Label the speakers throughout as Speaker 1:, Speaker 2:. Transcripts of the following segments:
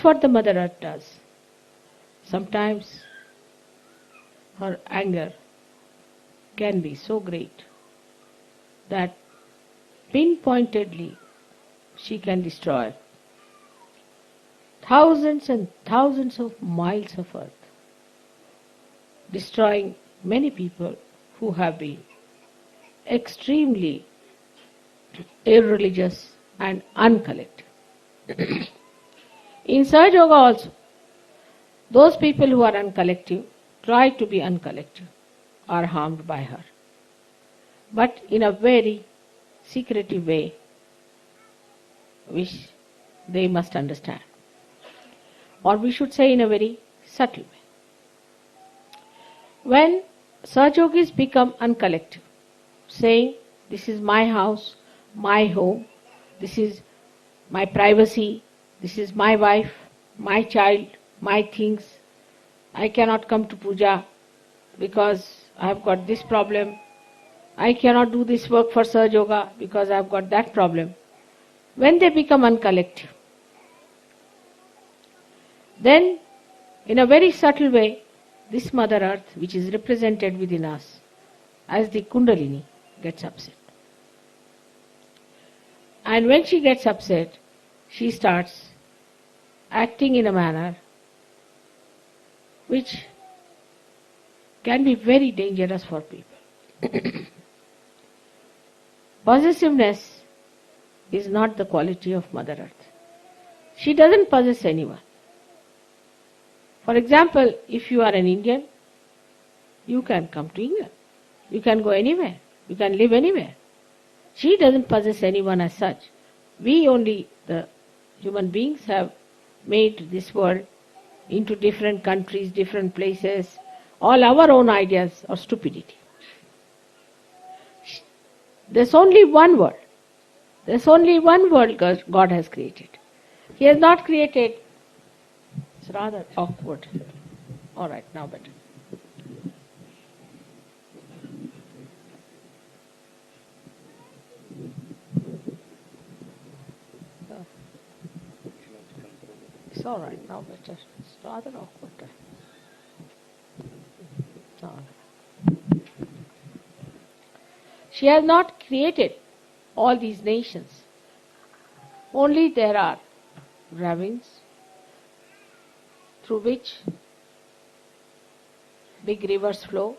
Speaker 1: what the Mother Earth does. Sometimes her anger can be so great that pinpointedly she can destroy thousands and thousands of miles of earth, destroying many people who have been extremely irreligious and uncollected. In Sahaja Yoga also, those people who are uncollective try to be uncollective, are harmed by her, but in a very secretive way, which they must understand. Or we should say in a very subtle way. When Sahaja Yogis become uncollective, saying, this is my house, my home, this is my privacy, this is my wife, my child, my things, I cannot come to puja because I have got this problem, I cannot do this work for Sahaja Yoga because I have got that problem. When they become uncollective, then in a very subtle way, this Mother Earth, which is represented within us as the Kundalini, gets upset. And when she gets upset, she starts acting in a manner which can be very dangerous for people. Possessiveness is not the quality of Mother Earth. She doesn't possess anyone. For example, if you are an Indian, you can come to England. You can go anywhere. You can live anywhere. She doesn't possess anyone as such. We only, the human beings, have made this world into different countries, different places, all our own ideas of stupidity. There's only one world. There's only one world God has created. He has not created. It's rather awkward. All right, now better. It's all right, now better. It's rather awkward. All right. She has not created all these nations. Only there are ravines through which big rivers flow.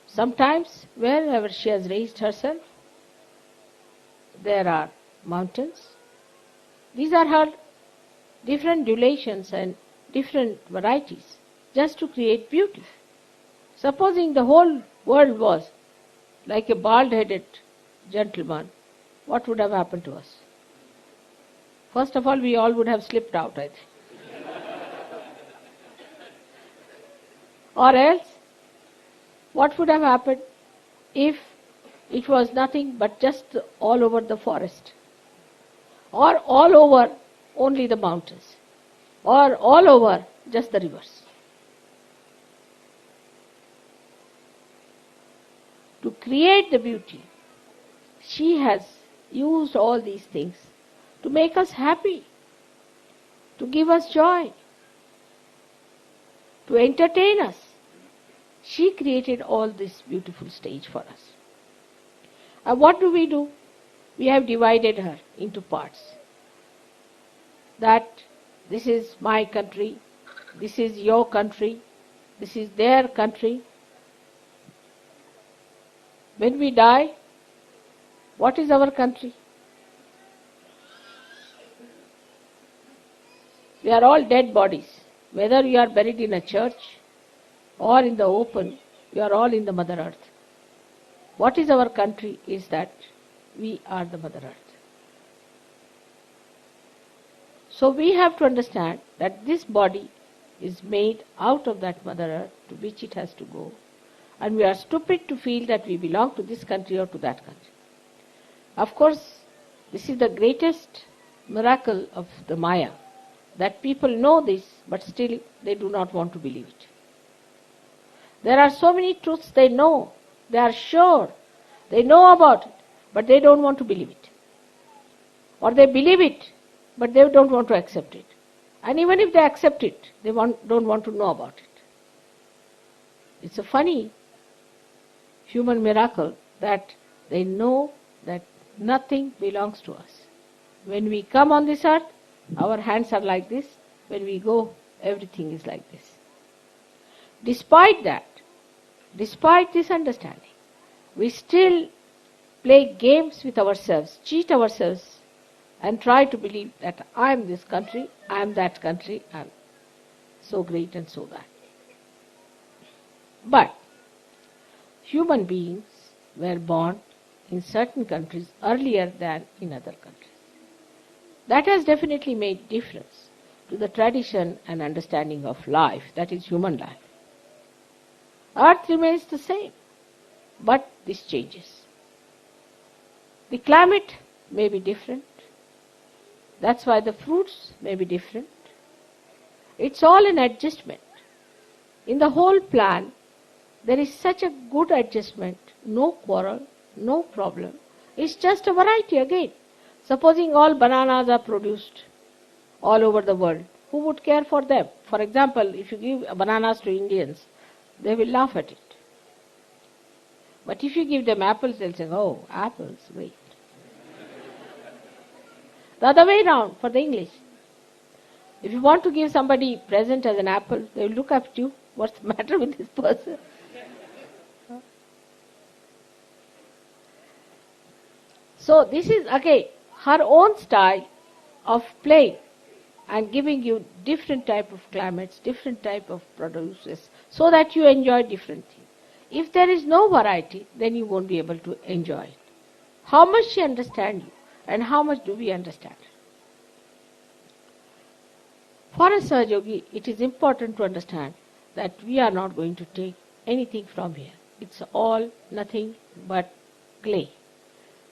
Speaker 1: Sometimes, wherever she has raised herself, there are mountains. These are her different durations and different varieties, just to create beauty. Supposing the whole world was like a bald-headed gentleman, what would have happened to us? First of all, we all would have slipped out, I think. Or else, what would have happened if it was nothing but just all over the forest? Or all over only the mountains? Or all over just the rivers? To create the beauty, she has used all these things to make us happy, to give us joy, to entertain us. She created all this beautiful stage for us. And what do? We have divided her into parts. That this is my country, this is your country, this is their country. When we die, what is our country? We are all dead bodies. Whether you are buried in a church or in the open, you are all in the Mother Earth. What is our country is that we are the Mother Earth. So we have to understand that this body is made out of that Mother Earth to which it has to go. And we are stupid to feel that we belong to this country or to that country. Of course, this is the greatest miracle of the Maya, that people know this, but still they do not want to believe it. There are so many truths they know, they are sure, they know about it, but they don't want to believe it. Or they believe it, but they don't want to accept it. And even if they accept it, they don't want to know about it. It's a funny human miracle that they know that nothing belongs to us. When we come on this earth, our hands are like this. When we go, everything is like this. Despite that, despite this understanding, we still play games with ourselves, cheat ourselves, and try to believe that I am this country, I am that country, I am so great and so that. But human beings were born in certain countries earlier than in other countries. That has definitely made difference to the tradition and understanding of life, that is human life. Earth remains the same, but this changes. The climate may be different. That's why the fruits may be different. It's all an adjustment. In the whole plan, there is such a good adjustment, no quarrel, no problem. It's just a variety again. Supposing all bananas are produced all over the world, who would care for them? For example, if you give bananas to Indians, they will laugh at it. But if you give them apples, they'll say, oh, apples, wait. The other way round for the English. If you want to give somebody a present as an apple, they will look at you. What's the matter with this person? So this is again her own style of playing and giving you different type of climates, different type of produces, so that you enjoy different things. If there is no variety, then you won't be able to enjoy it. How much she understands you, and how much do we understand her? For a Sahaja Yogi, it is important to understand that we are not going to take anything from here. It's all nothing but clay.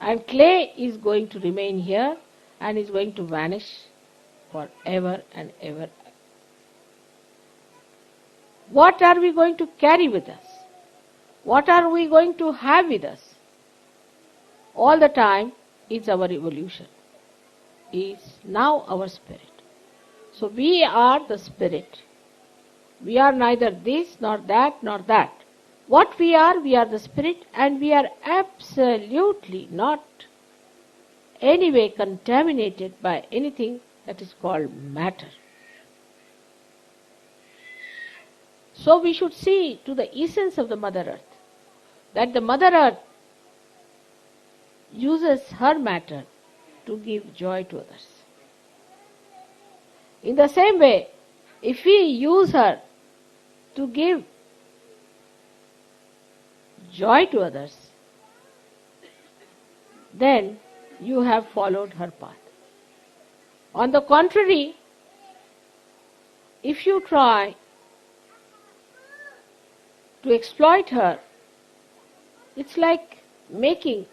Speaker 1: And clay is going to remain here and is going to vanish forever and ever. What are we going to carry with us? What are we going to have with us? All the time is our evolution, is now our spirit. So we are the spirit. We are neither this nor that nor that. What we are the spirit, and we are absolutely not anyway contaminated by anything that is called matter. So we should see to the essence of the Mother Earth, that the Mother Earth uses her matter to give joy to others. In the same way, if we use her to give joy to others, then you have followed her path. On the contrary, if you try to exploit her, it's like making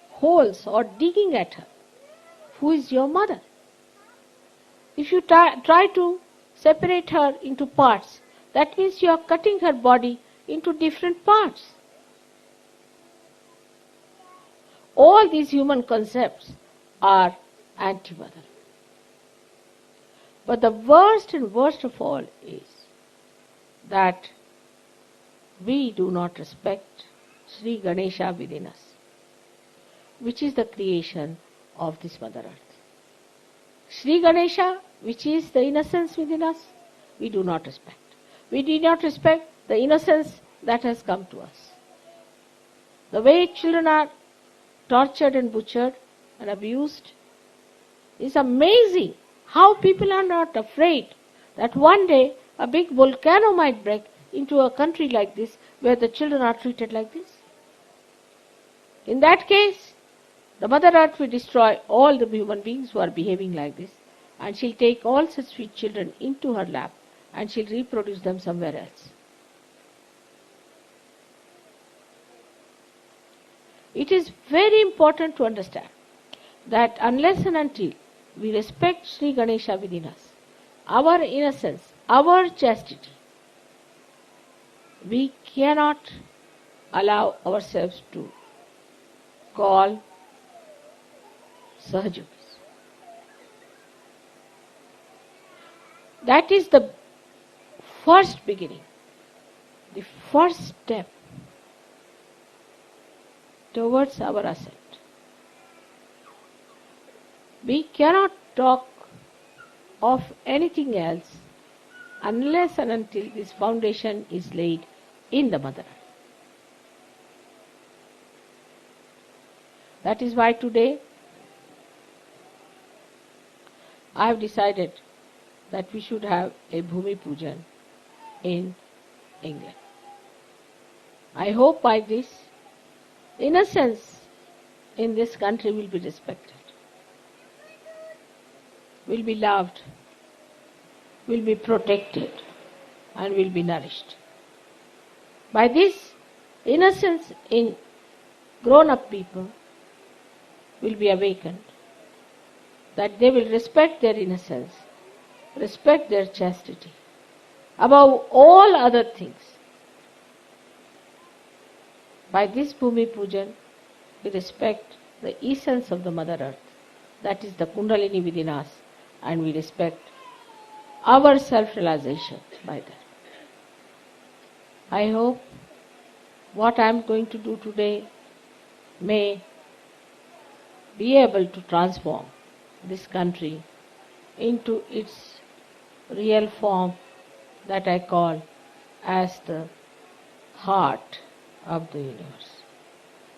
Speaker 1: holes or digging at her. Who is your mother? If you try to separate her into parts, that means you are cutting her body into different parts. All these human concepts are anti-mother. But the worst and worst of all is that we do not respect Sri Ganesha within us, which is the creation of this Mother Earth. Sri Ganesha, which is the innocence within us, we do not respect. We do not respect the innocence that has come to us. The way children are tortured and butchered and abused is amazing. How people are not afraid that one day a big volcano might break into a country like this where the children are treated like this. In that case, the Mother Earth will destroy all the human beings who are behaving like this, and she'll take all such sweet children into her lap and she'll reproduce them somewhere else. It is very important to understand that unless and until we respect Sri Ganesha within us, our innocence, our chastity, we cannot allow ourselves to call Sahaja Yogis. That is the first beginning, the first step towards our ascent. We cannot talk of anything else unless and until this foundation is laid in the Mother Earth. That is why today I have decided that we should have a Bhumi Pujan in England. I hope by this, innocence in this country will be respected, will be loved, will be protected, and will be nourished. By this, innocence in grown-up people will be awakened, that they will respect their innocence, respect their chastity, above all other things. By this Bhumi Pujan, we respect the essence of the Mother Earth, that is the Kundalini within us, and we respect our self-realization by that. I hope what I am going to do today may be able to transform this country into its real form that I call as the heart of the universe.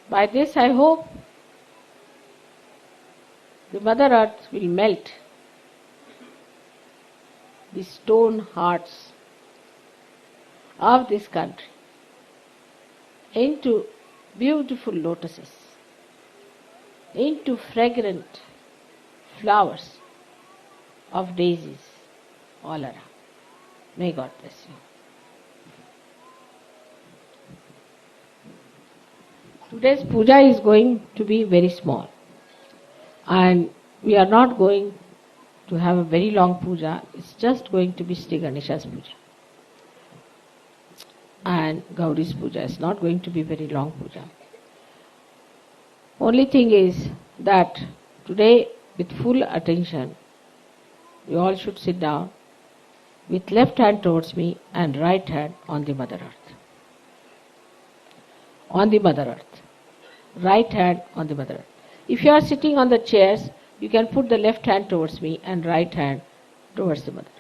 Speaker 1: By this I hope the Mother Earth will melt the stone hearts of this country into beautiful lotuses, into fragrant flowers of daisies all around. May God bless you. Today's puja is going to be very small, and we are not going to have a very long puja. It's just going to be Sri Ganesha's puja. And Gauri's puja is not going to be very long puja. Only thing is that today, with full attention, you all should sit down with left hand towards me and right hand on the Mother Earth. On the Mother Earth. Right hand on the Mother Earth. If you are sitting on the chairs, you can put the left hand towards me and right hand towards the Mother Earth.